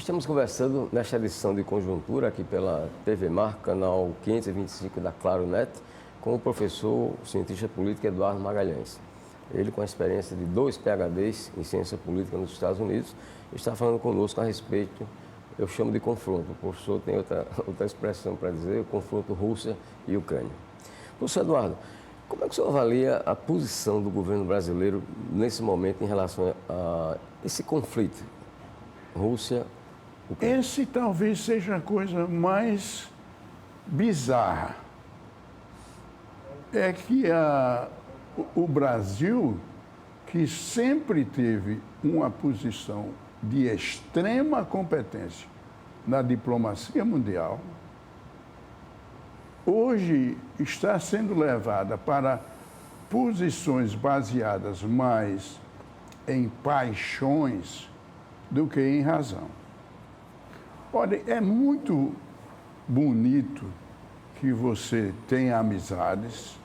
Estamos conversando nesta edição de Conjuntura, aqui pela TV Mar, canal 525 da Claro Net, com o professor, o cientista político Eduardo Magalhães. Ele, com a experiência de 2 PhDs em ciência política nos Estados Unidos, está falando conosco a respeito, eu chamo de confronto. O professor tem outra expressão para dizer, o confronto Rússia e Ucrânia. Professor Eduardo, como é que o senhor avalia a posição do governo brasileiro nesse momento em relação a esse conflito Rússia? Esse talvez seja a coisa mais bizarra. É que o Brasil, que sempre teve uma posição de extrema competência na diplomacia mundial, hoje está sendo levada para posições baseadas mais em paixões do que em razão. Olha, é muito bonito que você tenha amizades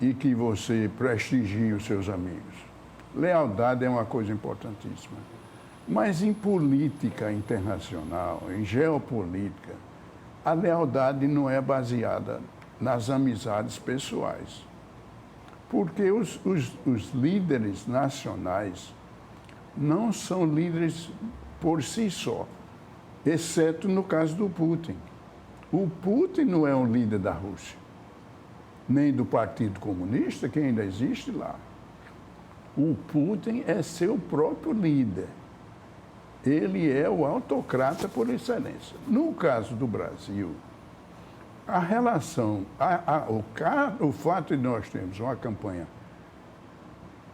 e que você prestigie os seus amigos. Lealdade é uma coisa importantíssima. Mas em política internacional, em geopolítica, a lealdade não é baseada nas amizades pessoais. Porque os líderes nacionais não são líderes por si só, exceto no caso do Putin. O Putin não é um líder da Rússia, nem do Partido Comunista, que ainda existe lá. O Putin é seu próprio líder. Ele é o autocrata por excelência. No caso do Brasil, a relação, o fato de nós termos uma campanha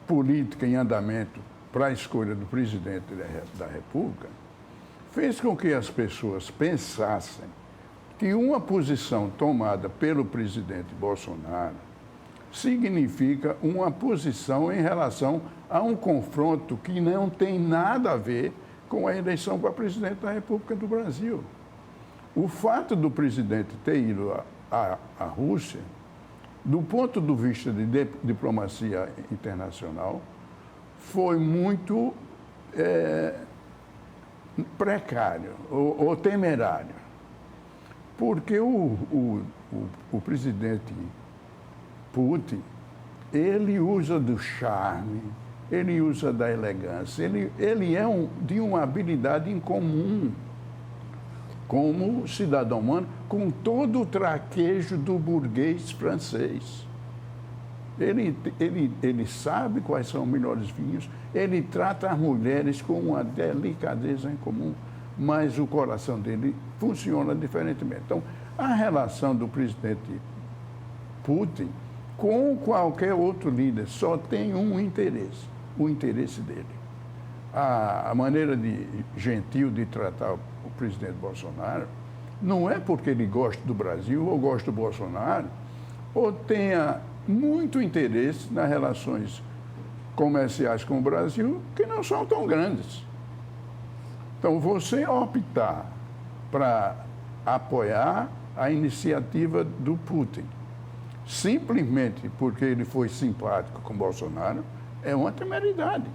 política em andamento para a escolha do presidente da República, fez com que as pessoas pensassem que uma posição tomada pelo presidente Bolsonaro significa uma posição em relação a um confronto que não tem nada a ver com a eleição para presidente da República do Brasil. O fato do presidente ter ido à Rússia, do ponto de vista de diplomacia internacional, foi muito precário ou temerário. Porque o presidente Putin, ele usa do charme, ele usa da elegância, ele é de uma habilidade incomum como cidadão humano, com todo o traquejo do burguês francês. Ele sabe quais são os melhores vinhos, ele trata as mulheres com uma delicadeza incomum, mas o coração dele funciona diferentemente. Então, a relação do presidente Putin com qualquer outro líder só tem um interesse, o interesse dele. A maneira gentil de tratar o presidente Bolsonaro não é porque ele gosta do Brasil ou gosta do Bolsonaro ou tenha muito interesse nas relações comerciais com o Brasil, que não são tão grandes. Então, você optar para apoiar a iniciativa do Putin, simplesmente porque ele foi simpático com Bolsonaro, é uma temeridade.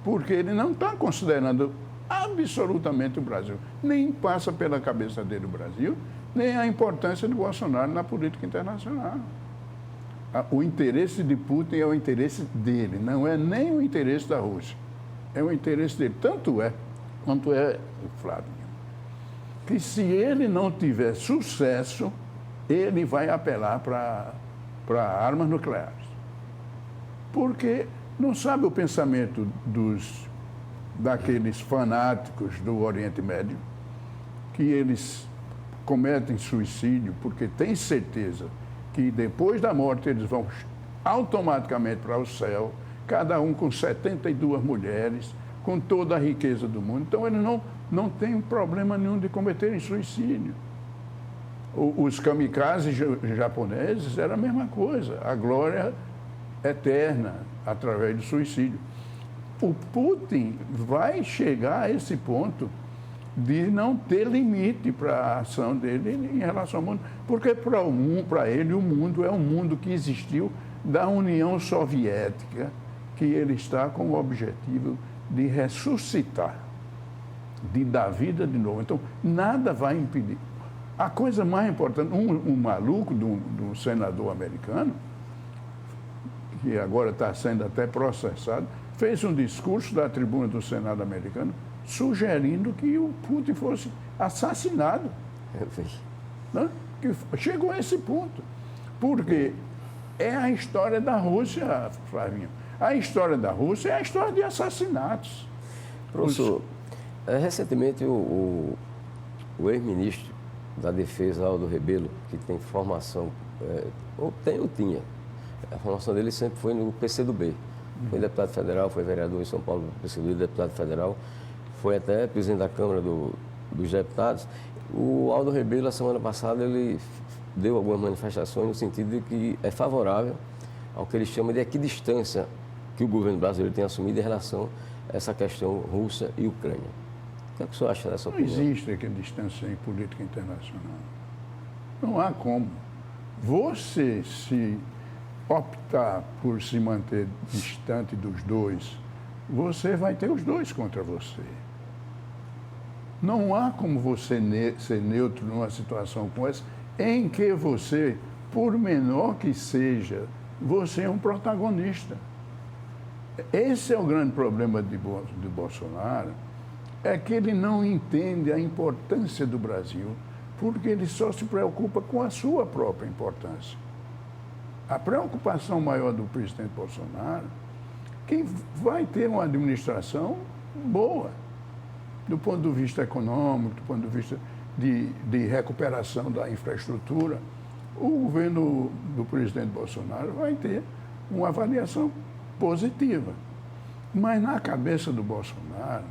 Porque ele não está considerando absolutamente o Brasil. Nem passa pela cabeça dele o Brasil, nem a importância de Bolsonaro na política internacional. O interesse de Putin é o interesse dele, não é nem o interesse da Rússia. É o interesse dele. Tanto é, quanto é, Flávio, que se ele não tiver sucesso, ele vai apelar para armas nucleares. Porque não sabe o pensamento daqueles fanáticos do Oriente Médio, que eles cometem suicídio porque têm certeza que depois da morte eles vão automaticamente para o céu, cada um com 72 mulheres, com toda a riqueza do mundo. Então, eles não têm problema nenhum de cometerem suicídio. Os kamikazes japoneses era a mesma coisa, a glória eterna através do suicídio. O Putin vai chegar a esse ponto de não ter limite para a ação dele em relação ao mundo, porque para ele o mundo é um mundo que existiu da União Soviética, que ele está com o objetivo de ressuscitar. de dar vida de novo. Então, nada vai impedir. A coisa mais importante, um maluco de um senador americano, que agora está sendo até processado, fez um discurso da tribuna do Senado americano sugerindo que o Putin fosse assassinado. Né? Que chegou a esse ponto. Porque é a história da Rússia, Flavinho. A história da Rússia é a história de assassinatos. Professor, recentemente o ex-ministro da Defesa, Aldo Rebelo, que tem formação, ou tinha, a formação dele sempre foi no PCdoB. Foi deputado federal, foi vereador em São Paulo do PCdoB, deputado federal, foi até presidente da Câmara dos Deputados. O Aldo Rebelo, a semana passada, ele deu algumas manifestações no sentido de que é favorável ao que ele chama de equidistância que o governo brasileiro tem assumido em relação a essa questão Rússia e Ucrânia. O que é que o senhor acha dessa opinião? Não existe equidistância em política internacional. Não há como. Você, se optar por se manter distante dos dois, você vai ter os dois contra você. Não há como você ser neutro numa situação como essa, em que você, por menor que seja, você é um protagonista. Esse é o grande problema de Bolsonaro, é que ele não entende a importância do Brasil, porque ele só se preocupa com a sua própria importância. A preocupação maior do presidente Bolsonaro, que vai ter uma administração boa, do ponto de vista econômico, do ponto de vista de recuperação da infraestrutura. O governo do presidente Bolsonaro vai ter uma avaliação positiva. Mas na cabeça do Bolsonaro,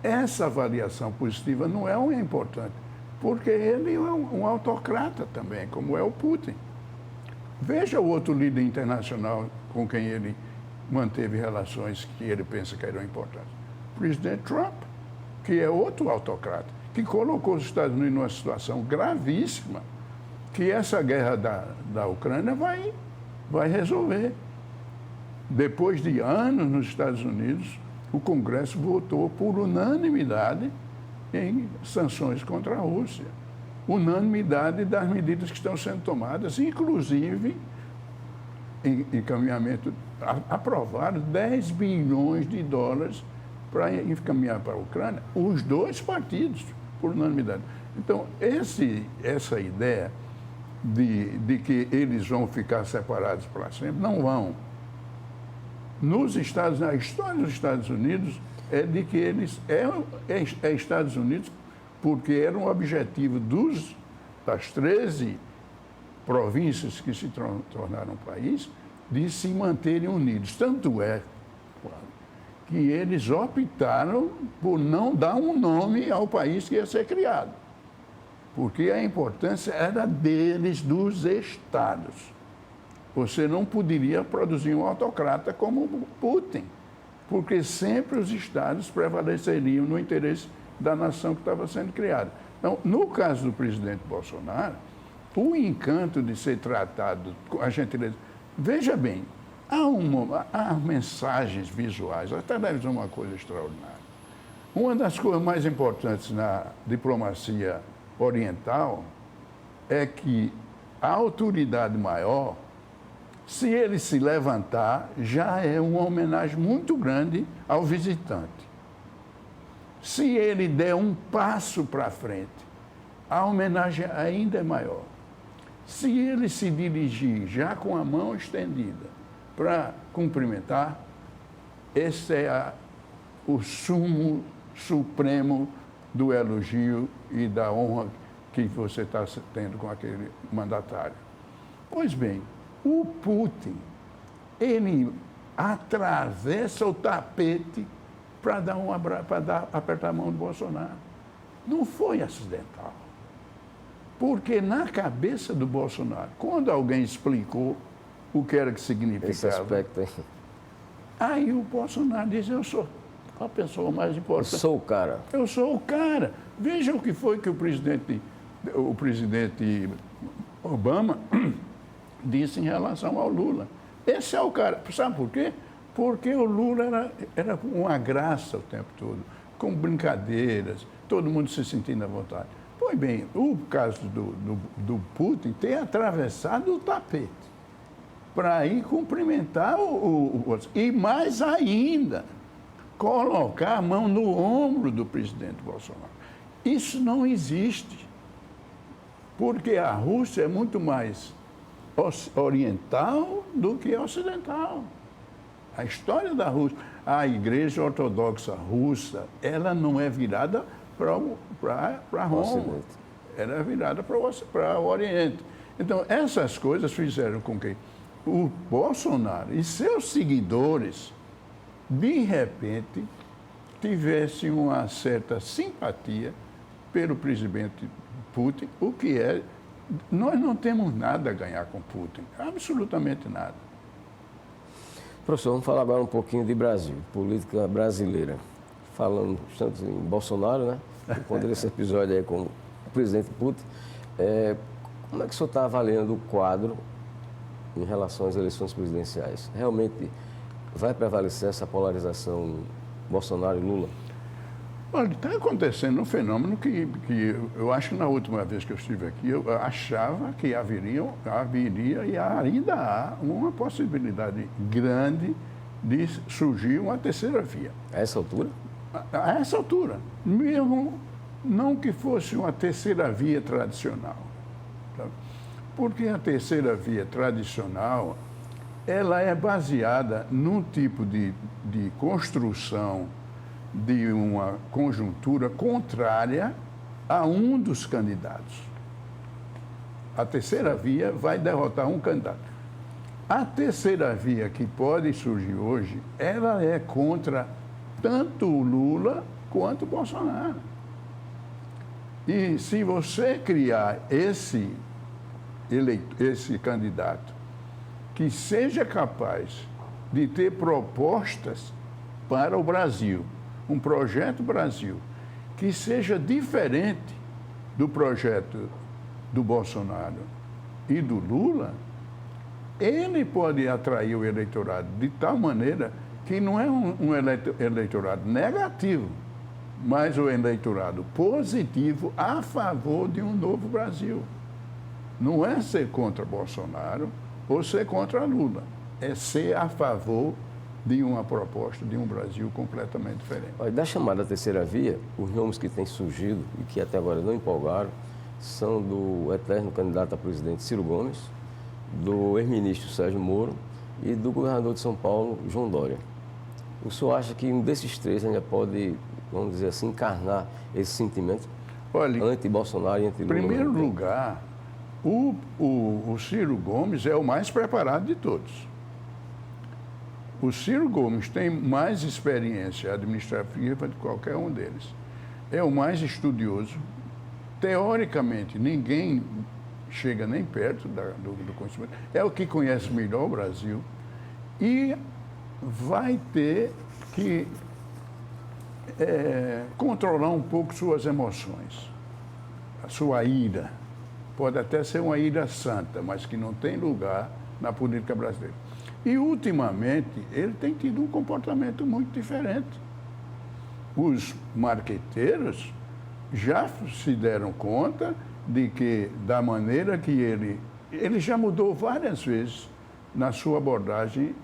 essa avaliação positiva não é uma importante, porque ele é um autocrata também, como é o Putin. Veja o outro líder internacional com quem ele manteve relações que ele pensa que eram importantes. O presidente Trump, que é outro autocrata, que colocou os Estados Unidos numa situação gravíssima, que essa guerra da Ucrânia vai resolver. Depois de anos nos Estados Unidos, o Congresso votou por unanimidade em sanções contra a Rússia. Unanimidade das medidas que estão sendo tomadas, inclusive em encaminhamento, aprovaram 10 bilhões de dólares para encaminhar para a Ucrânia, os dois partidos, por unanimidade. Então, essa ideia de que eles vão ficar separados para sempre, não vão. A história dos Estados Unidos é de que eles é Estados Unidos porque era um objetivo das 13 províncias que se tornaram país de se manterem unidos. Tanto é que eles optaram por não dar um nome ao país que ia ser criado, porque a importância era deles, dos estados. Você não poderia produzir um autocrata como Putin, porque sempre os estados prevaleceriam no interesse da nação que estava sendo criada. Então, no caso do presidente Bolsonaro, o encanto de ser tratado com a gentileza... Veja bem, há mensagens visuais, a televisão é uma coisa extraordinária. Uma das coisas mais importantes na diplomacia oriental é que a autoridade maior, se ele se levantar, já é uma homenagem muito grande ao visitante. Se ele der um passo para frente, a homenagem ainda é maior. Se ele se dirigir já com a mão estendida para cumprimentar, esse é o sumo supremo do elogio e da honra que você está tendo com aquele mandatário. Pois bem, o Putin, ele atravessa o tapete para apertar a mão do Bolsonaro. Não foi acidental. Porque na cabeça do Bolsonaro, quando alguém explicou o que era que significava, esse aspecto aí. Aí o Bolsonaro diz, eu sou a pessoa mais importante. Eu sou o cara. Eu sou o cara. Veja o que foi que o presidente Obama disse em relação ao Lula. Esse é o cara. Sabe por quê? Porque o Lula era uma graça o tempo todo. com brincadeiras, todo mundo se sentindo à vontade. Pois bem, o caso do Putin tem atravessado o tapete para ir cumprimentar e mais ainda, colocar a mão no ombro do presidente Bolsonaro. Isso não existe, porque a Rússia é muito mais oriental do que ocidental. A história da Rússia, a Igreja Ortodoxa Russa, ela não é virada para Roma, ela é virada para o Oriente. Então, essas coisas fizeram com que o Bolsonaro e seus seguidores, de repente, tivessem uma certa simpatia pelo presidente Putin, o que é... Nós não temos nada a ganhar com Putin, absolutamente nada. Professor, vamos falar agora um pouquinho de Brasil, política brasileira. Falando, estamos em Bolsonaro, né? Quando esse episódio aí com o presidente Putin, como é que o senhor está avaliando o quadro em relação às eleições presidenciais? Realmente vai prevalecer essa polarização Bolsonaro e Lula? Olha, está acontecendo um fenômeno que eu acho que na última vez que eu estive aqui, eu achava que haveria e ainda há uma possibilidade grande de surgir uma terceira via. A essa altura? A essa altura. Mesmo não que fosse uma terceira via tradicional. Tá? Porque a terceira via tradicional, ela é baseada num tipo de construção de uma conjuntura contrária a um dos candidatos. A terceira via vai derrotar um candidato. A terceira via que pode surgir hoje, ela é contra tanto o Lula quanto o Bolsonaro. E se você criar esse candidato que seja capaz de ter propostas para o Brasil, um projeto Brasil, que seja diferente do projeto do Bolsonaro e do Lula, ele pode atrair o eleitorado de tal maneira que não é um eleitorado negativo, mas o eleitorado positivo a favor de um novo Brasil. Não é ser contra Bolsonaro ou ser contra Lula, é ser a favor de uma proposta de um Brasil completamente diferente. Olha, da chamada terceira via, os nomes que têm surgido e que até agora não empolgaram são do eterno candidato a presidente Ciro Gomes, do ex-ministro Sérgio Moro e do governador de São Paulo, João Dória. O senhor acha que um desses três ainda pode, vamos dizer assim, encarnar esse sentimento anti-Bolsonaro e anti-Lula? Em primeiro lugar, o Ciro Gomes é o mais preparado de todos. O Ciro Gomes tem mais experiência administrativa de qualquer um deles. É o mais estudioso. Teoricamente, ninguém chega nem perto do conhecimento. É o que conhece melhor o Brasil. E vai ter que controlar um pouco suas emoções, a sua ira. Pode até ser uma ira santa, mas que não tem lugar na política brasileira. E, ultimamente, ele tem tido um comportamento muito diferente. Os marqueteiros já se deram conta de que, da maneira que ele já mudou várias vezes na sua abordagem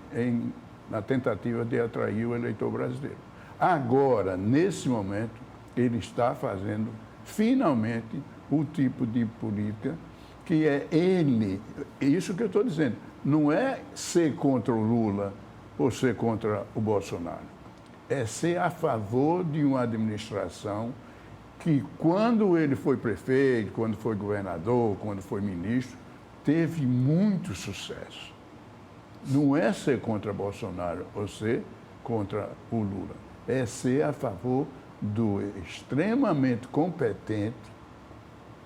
na tentativa de atrair o eleitor brasileiro. Agora, nesse momento, ele está fazendo, finalmente, o tipo de política que é isso que eu estou dizendo, não é ser contra o Lula ou ser contra o Bolsonaro, é ser a favor de uma administração que, quando ele foi prefeito, quando foi governador, quando foi ministro, teve muito sucesso. Não é ser contra Bolsonaro ou ser contra o Lula, é ser a favor do extremamente competente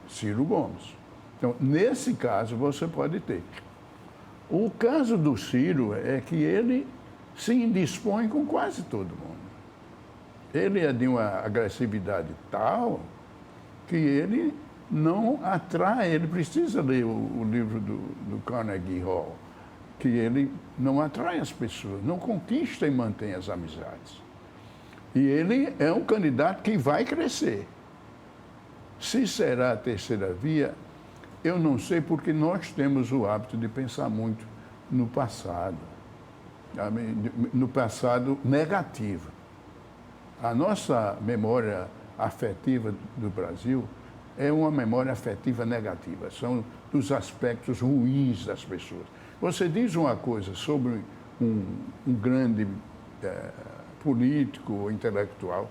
Ciro Gomes. Então, nesse caso, você pode ter. O caso do Ciro é que ele se indispõe com quase todo mundo. Ele é de uma agressividade tal que ele não atrai, ele precisa ler o livro do Carnegie Hall, que ele não atrai as pessoas, não conquista e mantém as amizades. E ele é um candidato que vai crescer. Se será a terceira via, eu não sei, porque nós temos o hábito de pensar muito no passado, no passado negativo. A nossa memória afetiva do Brasil é uma memória afetiva negativa, são dos aspectos ruins das pessoas. Você diz uma coisa sobre um grande político ou intelectual,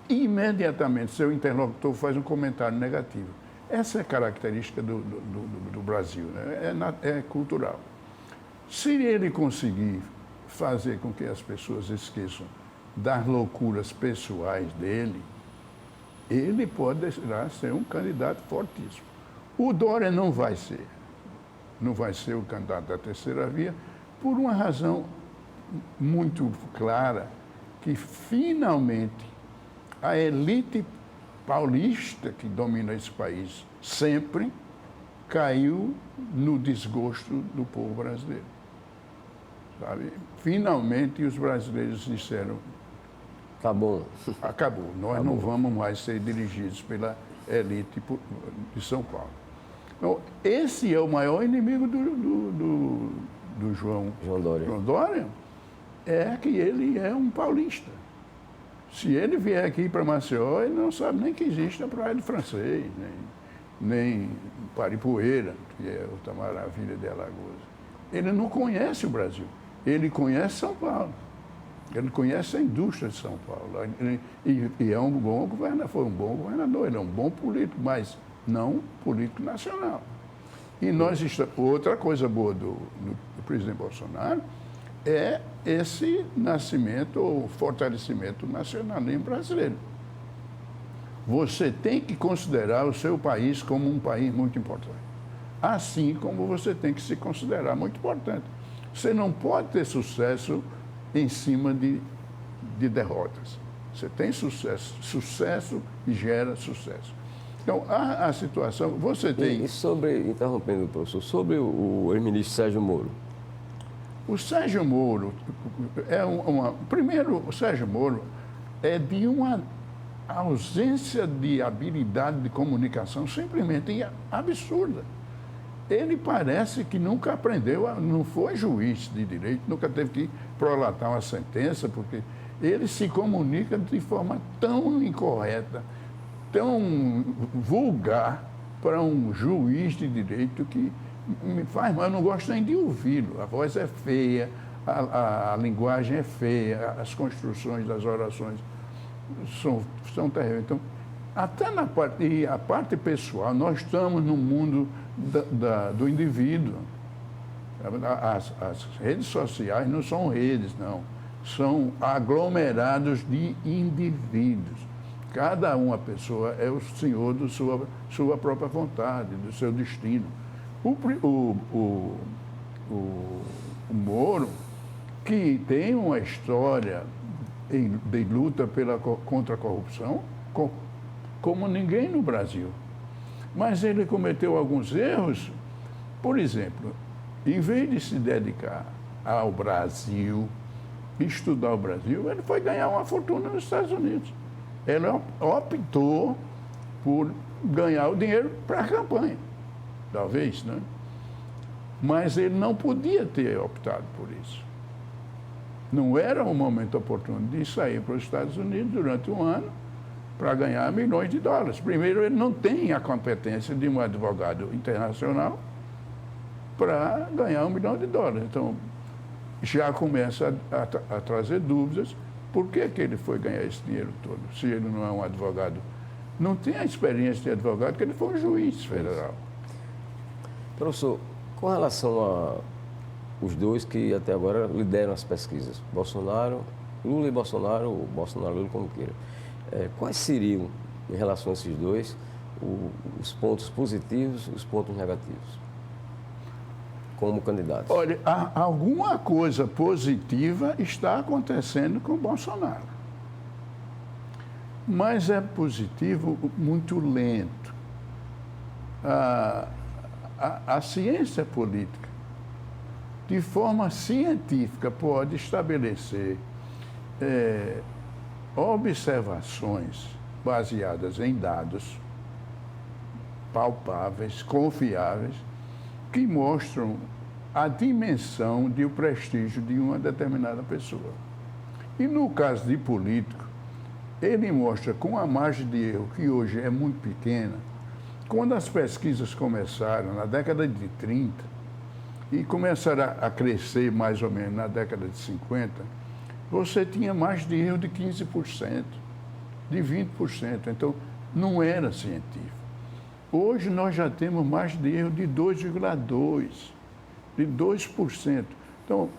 e imediatamente seu interlocutor faz um comentário negativo. Essa é a característica do Brasil, né? É cultural. Se ele conseguir fazer com que as pessoas esqueçam das loucuras pessoais dele, ele pode ser um candidato fortíssimo. O Dória não vai ser o candidato da terceira via, por uma razão muito clara, que finalmente a elite paulista que domina esse país sempre caiu no desgosto do povo brasileiro. Sabe? Finalmente os brasileiros disseram: tá bom. Acabou, nós não vamos mais ser dirigidos pela elite de São Paulo. Então, esse é o maior inimigo do João Dória. João Dória, é que ele é um paulista. Se ele vier aqui para Maceió, ele não sabe nem que existe a Praia do Francês, nem Paripoeira, que é outra maravilha de Alagoas. Ele não conhece o Brasil, ele conhece São Paulo. Ele conhece a indústria de São Paulo. E é um bom governador, foi um bom governador, ele é um bom político, mas não político nacional. E outra coisa boa do presidente Bolsonaro é esse nascimento ou fortalecimento do nacionalismo brasileiro. Você tem que considerar o seu país como um país muito importante. Assim como você tem que se considerar muito importante. Você não pode ter sucesso em cima de derrotas. Você tem sucesso gera sucesso. Então, a situação, você tem... E sobre, interrompendo, professor, sobre o ex-ministro Sérgio Moro. O Sérgio Moro primeiro, o Sérgio Moro é de uma ausência de habilidade de comunicação simplesmente absurda. Ele parece que nunca aprendeu, não foi juiz de direito, nunca teve que prolatar uma sentença, porque ele se comunica de forma tão incorreta, tão vulgar para um juiz de direito que me faz mal, eu não gosto nem de ouvi-lo. A voz é feia, a linguagem é feia, as construções das orações são terríveis. Então, até a parte pessoal, nós estamos no mundo do indivíduo. As redes sociais não são redes, não. São aglomerados de indivíduos. Cada uma pessoa é o senhor da sua própria vontade, do seu destino. O Moro, que tem uma história de luta contra a corrupção, como ninguém no Brasil. Mas ele cometeu alguns erros. Por exemplo, em vez de se dedicar ao Brasil, estudar o Brasil, ele foi ganhar uma fortuna nos Estados Unidos. Ele optou por ganhar o dinheiro para a campanha, talvez, né? Mas ele não podia ter optado por isso. Não era um momento oportuno de sair para os Estados Unidos durante um ano para ganhar milhões de dólares. Primeiro, ele não tem a competência de um advogado internacional para ganhar $1 milhão. Então, já começa a trazer dúvidas. Por que ele foi ganhar esse dinheiro todo, se ele não é um advogado? Não tem a experiência de advogado, porque ele foi um juiz federal. Professor, com relação a os dois que até agora lideram as pesquisas, Lula e Bolsonaro, ou Bolsonaro e Lula, como queira, quais seriam, em relação a esses dois, os pontos positivos e os pontos negativos, como candidatos? Olha, alguma coisa positiva está acontecendo com o Bolsonaro. Mas é positivo muito lento. A ciência política, de forma científica, pode estabelecer observações baseadas em dados palpáveis, confiáveis, que mostram a dimensão de o prestígio de uma determinada pessoa. E no caso de político, ele mostra com a margem de erro, que hoje é muito pequena, quando as pesquisas começaram na década de 30 e começaram a crescer mais ou menos na década de 50, você tinha margem de erro de 15%, de 20%. Então, não era científico. Hoje nós já temos margem de erro de 2,2%, de 2%. Então,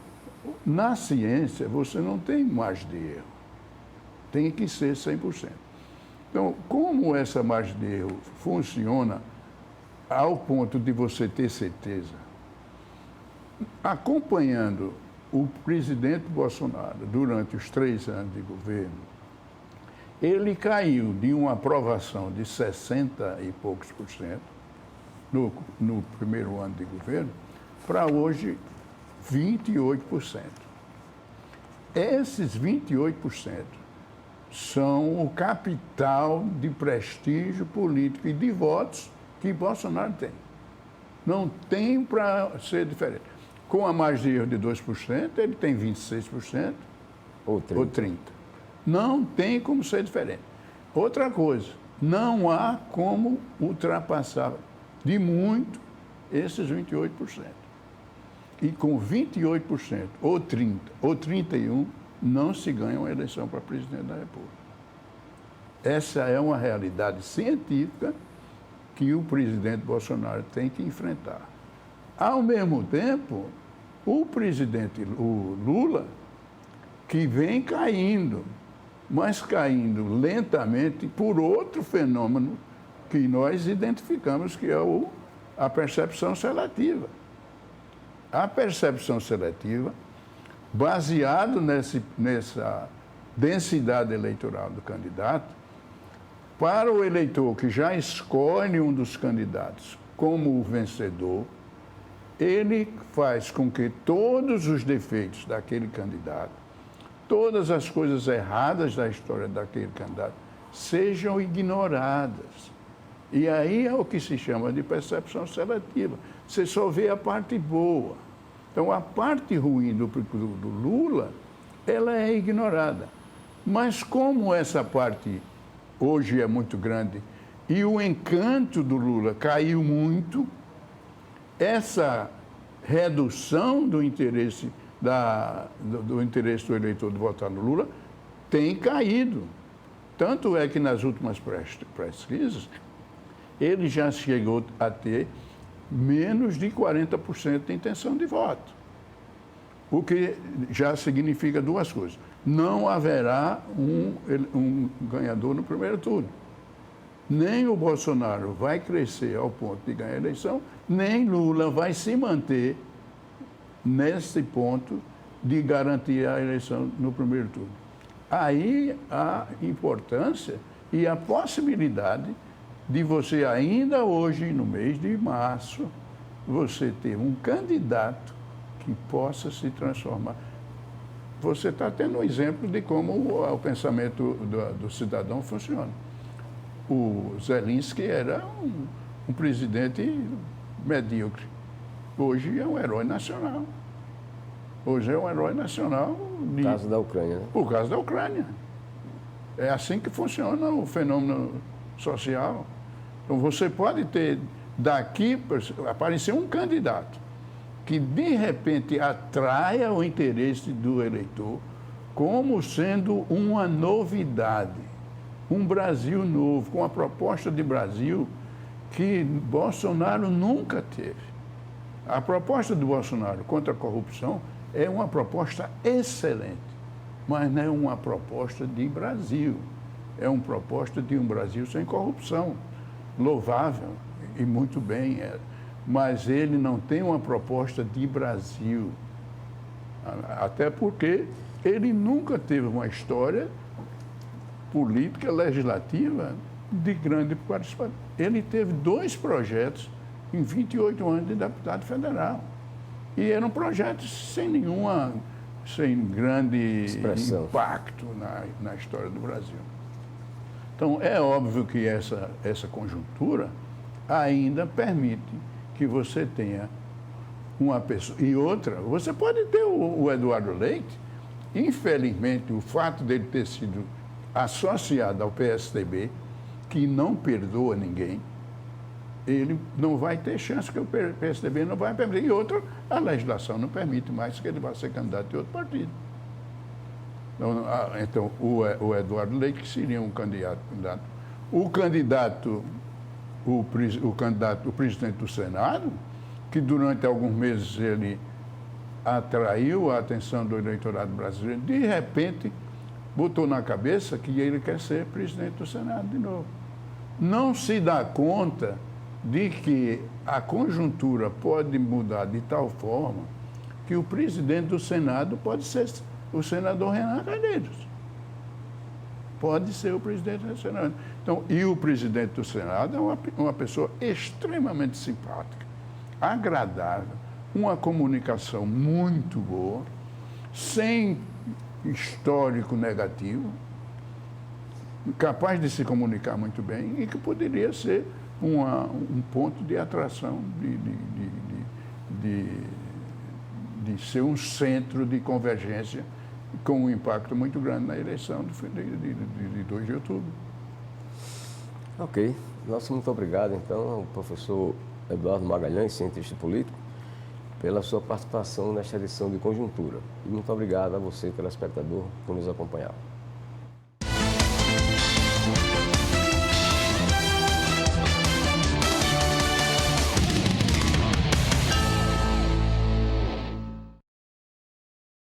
na ciência, você não tem margem de erro. Tem que ser 100%. Então, como essa margem de erro funciona ao ponto de você ter certeza? Acompanhando o presidente Bolsonaro durante os 3 anos de governo, ele caiu de uma aprovação de 60 e poucos por cento no primeiro ano de governo para hoje 28%. Esses 28% são o capital de prestígio político e de votos que Bolsonaro tem. Não tem para ser diferente. Com a margem de erro de 2%, ele tem 26% ou 30%. Não tem como ser diferente. Outra coisa, não há como ultrapassar de muito esses 28%. E com 28%, ou 30%, ou 31%, não se ganha uma eleição para presidente da República. Essa é uma realidade científica que o presidente Bolsonaro tem que enfrentar. Ao mesmo tempo, o presidente Lula, que vem caindo, mas caindo lentamente por outro fenômeno que nós identificamos, que é a percepção seletiva. A percepção seletiva, baseado nessa densidade eleitoral do candidato, para o eleitor que já escolhe um dos candidatos como o vencedor, ele faz com que todos os defeitos daquele candidato, todas as coisas erradas da história daquele candidato, sejam ignoradas. E aí é o que se chama de percepção seletiva. Você só vê a parte boa. Então, a parte ruim do Lula, ela é ignorada. Mas como essa parte hoje é muito grande e o encanto do Lula caiu muito, essa redução do interesse do interesse do eleitor de votar no Lula tem caído. Tanto é que nas últimas pesquisas, ele já chegou a ter menos de 40% de intenção de voto. O que já significa duas coisas. Não haverá um ganhador no primeiro turno. Nem o Bolsonaro vai crescer ao ponto de ganhar a eleição, nem Lula vai se manter nesse ponto de garantir a eleição no primeiro turno. Aí a importância e a possibilidade de você ainda hoje, no mês de março, você ter um candidato que possa se transformar. Você está tendo um exemplo de como o pensamento do cidadão funciona. O Zelensky era um presidente medíocre. Hoje é um herói nacional. Hoje é um herói nacional. Por causa da Ucrânia, né? Por causa da Ucrânia. É assim que funciona o fenômeno social. Então, você pode ter, daqui, aparecer um candidato que, de repente, atraia o interesse do eleitor como sendo uma novidade, um Brasil novo, com a proposta de Brasil que Bolsonaro nunca teve. A proposta do Bolsonaro contra a corrupção é uma proposta excelente, mas não é uma proposta de Brasil. É uma proposta de um Brasil sem corrupção. Louvável e muito bem, mas ele não tem uma proposta de Brasil. Até porque ele nunca teve uma história política, legislativa de grande participação. Ele teve 2 projetos em 28 anos de deputado federal. E eram projetos sem nenhuma sem grande Expressão. impacto na história do Brasil. Então, é óbvio que essa conjuntura ainda permite que você tenha uma pessoa. E outra, você pode ter o Eduardo Leite, infelizmente, o fato dele ter sido associado ao PSDB, que não perdoa ninguém, ele não vai ter chance, que o PSDB não vai permitir. E outra, a legislação não permite mais que ele vá ser candidato de outro partido. Então, o Eduardo Leite, que seria um candidato. O presidente do Senado, que durante alguns meses ele atraiu a atenção do eleitorado brasileiro, de repente botou na cabeça que ele quer ser presidente do Senado de novo. Não se dá conta de que a conjuntura pode mudar de tal forma que o presidente do Senado pode ser o senador Renan Calheiros. Pode ser o presidente do Senado. Então, e o presidente do Senado é uma pessoa extremamente simpática, agradável, uma comunicação muito boa, sem histórico negativo, capaz de se comunicar muito bem e que poderia ser um ponto de atração, de ser um centro de convergência com um impacto muito grande na eleição de 2 de outubro. Ok. Nosso muito obrigado, então, ao professor Eduardo Magalhães, cientista político, pela sua participação nesta edição de Conjuntura. E muito obrigado a você, telespectador, por nos acompanhar.